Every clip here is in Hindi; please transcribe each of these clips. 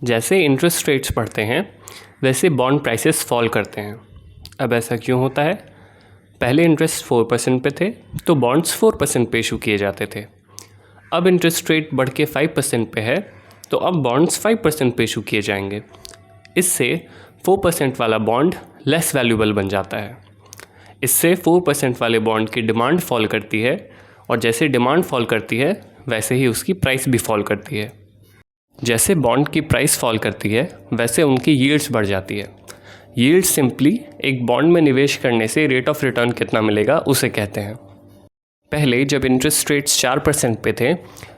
जैसे इंटरेस्ट रेट्स बढ़ते हैं वैसे बॉन्ड प्राइसेस फॉल करते हैं। अब ऐसा क्यों होता है? पहले इंटरेस्ट 4% पे थे तो बॉन्ड्स 4% पे इशू किए जाते थे। अब इंटरेस्ट रेट बढ़ के 5% पे है तो अब बॉन्ड्स 5% पे इशू किए जाएंगे। इससे 4% वाला बॉन्ड लेस वैल्यूएबल बन जाता है। इससे 4% वाले बॉन्ड की डिमांड फॉल करती है और जैसे डिमांड फॉल करती है वैसे ही उसकी प्राइस भी फॉल करती है। जैसे बॉन्ड की प्राइस फॉल करती है वैसे उनकी यील्ड्स बढ़ जाती है। यील्ड सिंपली एक बॉन्ड में निवेश करने से रेट ऑफ रिटर्न कितना मिलेगा उसे कहते हैं। पहले जब इंटरेस्ट रेट्स 4% पे थे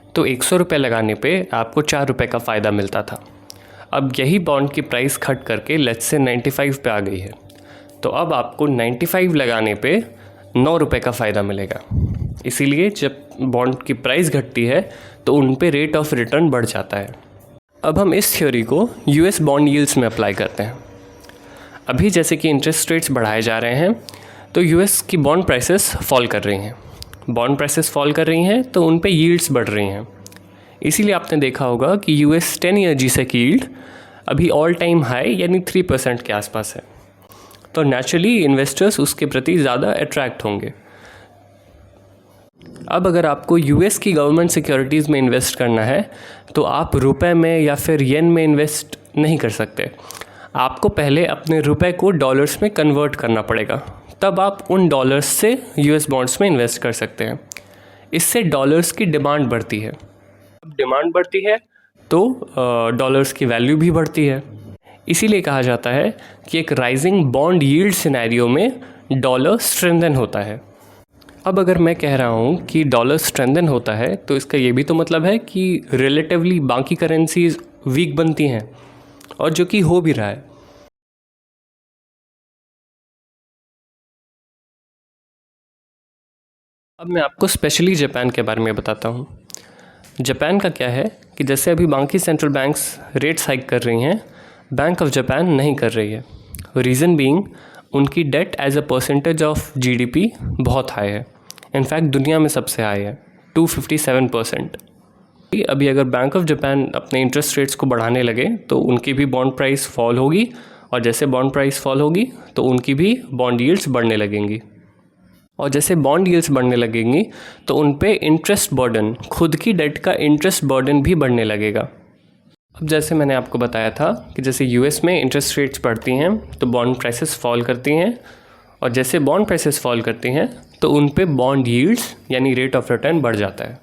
तो 100 रुपये लगाने पे आपको 4 रुपये का फ़ायदा मिलता था। अब यही बॉन्ड की प्राइस घट करके लेट्स से 95 पे आ गई है तो अब आपको 95 लगाने पे 9 रुपये का फ़ायदा मिलेगा। इसीलिए जब बॉन्ड की प्राइस घटती है तो उन पे रेट ऑफ रिटर्न बढ़ जाता है। अब हम इस थ्योरी को यूएस बॉन्ड यील्ड्स में अप्लाई करते हैं। अभी जैसे कि इंटरेस्ट रेट्स बढ़ाए जा रहे हैं तो यूएस की बॉन्ड प्राइसेस फॉल कर रही हैं। बॉन्ड प्राइसेस फॉल कर रही हैं तो उन पे यील्ड्स बढ़ रही हैं। इसीलिए आपने देखा होगा कि यूएस 10 ईयर G-Sec यील्ड अभी ऑल टाइम हाई यानी 3% के आसपास है। तो नेचुरली इन्वेस्टर्स उसके प्रति ज़्यादा अट्रैक्ट होंगे। अब अगर आपको यूएस की गवर्नमेंट सिक्योरिटीज़ में इन्वेस्ट करना है तो आप रुपए में या फिर येन में इन्वेस्ट नहीं कर सकते। आपको पहले अपने रुपए को डॉलर्स में कन्वर्ट करना पड़ेगा, तब आप उन डॉलर्स से यूएस बॉन्ड्स में इन्वेस्ट कर सकते हैं। इससे डॉलर्स की डिमांड बढ़ती है। अब डिमांड बढ़ती है तो डॉलर्स की वैल्यू भी बढ़ती है। इसीलिए कहा जाता है कि एक राइजिंग बॉन्ड यील्ड सिनेरियो में डॉलर स्ट्रेंथन होता है। अब अगर मैं कह रहा हूँ कि डॉलर स्ट्रेंथन होता है तो इसका ये भी तो मतलब है कि रिलेटिवली बाकी करेंसीज वीक बनती हैं, और जो कि हो भी रहा है। अब मैं आपको स्पेशली जापान के बारे में बताता हूँ। जापान का क्या है कि जैसे अभी बाकी सेंट्रल बैंक्स रेट्स हाइक कर रही हैं, बैंक ऑफ जापान नहीं कर रही है। रीज़न बीइंग उनकी debt as a percentage of GDP बहुत हाई है। इनफैक्ट दुनिया में सबसे हाई है, 257%। अभी अगर बैंक ऑफ जापान अपने इंटरेस्ट रेट्स को बढ़ाने लगे तो उनकी भी बॉन्ड प्राइस फॉल होगी, और जैसे बॉन्ड प्राइस फॉल होगी तो उनकी भी बॉन्ड यील्ड्स बढ़ने लगेंगी। और जैसे बॉन्ड यील्ड्स बढ़ने लगेंगी तो उन पे इंटरेस्ट बर्डन, खुद की डेट का इंटरेस्ट बर्डन भी बढ़ने लगेगा। अब जैसे मैंने आपको बताया था कि जैसे यूएस में इंटरेस्ट रेट्स बढ़ती हैं तो बॉन्ड प्राइसेस फॉल करती हैं, और जैसे बॉन्ड प्राइसेस फॉल करती हैं तो उन पे बॉन्ड यील्ड्स यानी रेट ऑफ रिटर्न बढ़ जाता है।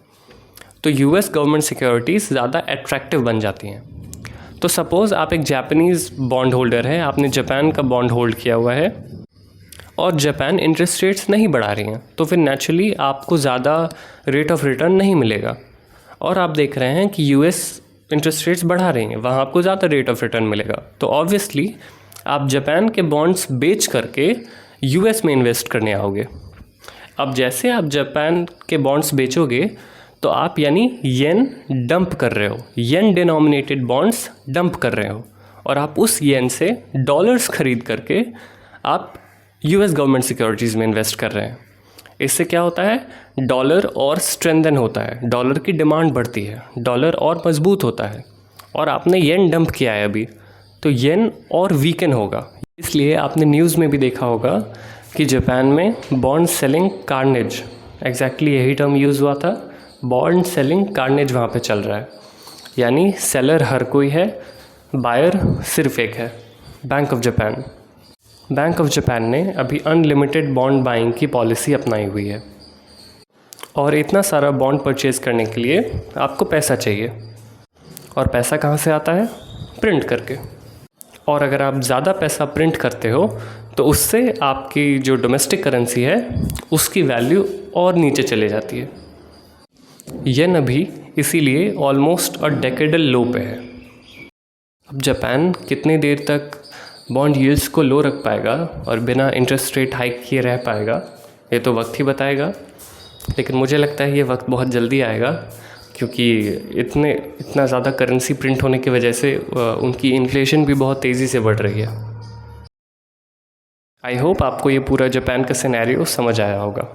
तो यूएस गवर्नमेंट सिक्योरिटीज़ ज़्यादा अट्रैक्टिव बन जाती हैं। तो सपोज़ आप एक जापानीज़ बॉन्ड होल्डर है, आपने जापान का बॉन्ड होल्ड किया हुआ है और जापान इंटरेस्ट रेट्स नहीं बढ़ा रही हैं, तो फिर नेचुरली आपको ज़्यादा रेट ऑफ रिटर्न नहीं मिलेगा। और आप देख रहे हैं कि यूएस इंटरेस्ट रेट्स बढ़ा रही हैं, वहाँ आपको ज़्यादा रेट ऑफ रिटर्न मिलेगा। तो ऑब्वियसली आप जापान के बॉन्ड्स बेच करके यूएस में इन्वेस्ट करने आओगे। अब जैसे आप जापान के बॉन्ड्स बेचोगे तो आप यानी येन डंप कर रहे हो, येन डिनोमिनेटेड बॉन्ड्स डंप कर रहे हो, और आप उस येन से डॉलर्स खरीद करके आप यूएस गवर्नमेंट सिक्योरिटीज़ में इन्वेस्ट कर रहे हैं। इससे क्या होता है, डॉलर और स्ट्रेंथन होता है, डॉलर की डिमांड बढ़ती है, डॉलर और मजबूत होता है। और आपने येन डंप किया है अभी, तो येन और वीकन होगा। इसलिए आपने न्यूज़ में भी देखा होगा कि जापान में बॉन्ड सेलिंग कार्नेज, एग्जैक्टली यही टर्म यूज़ हुआ था, बॉन्ड सेलिंग कार्नेज वहाँ पे चल रहा है। यानी सेलर हर कोई है, बायर सिर्फ एक है, bank of Japan. Bank of Japan ने अभी अनलिमिटेड बॉन्ड बाइंग की पॉलिसी अपनाई हुई है, और इतना सारा बॉन्ड परचेज़ करने के लिए आपको पैसा चाहिए। और पैसा कहाँ से आता है? प्रिंट करके। और अगर आप ज़्यादा पैसा प्रिंट करते हो तो उससे आपकी जो डोमेस्टिक करेंसी है उसकी वैल्यू और नीचे चले जाती है। येन अभी इसीलिए ऑलमोस्ट अ डेकेडल लो पे है। अब जापान कितने देर तक बॉन्ड यील्ड्स को लो रख पाएगा और बिना इंटरेस्ट रेट हाइक किए रह पाएगा, ये तो वक्त ही बताएगा। लेकिन मुझे लगता है ये वक्त बहुत जल्दी आएगा, क्योंकि इतना ज़्यादा करेंसी प्रिंट होने की वजह से उनकी इन्फ्लेशन भी बहुत तेज़ी से बढ़ रही है। आई होप आपको ये पूरा जापान का सिनेरियो समझ आया होगा।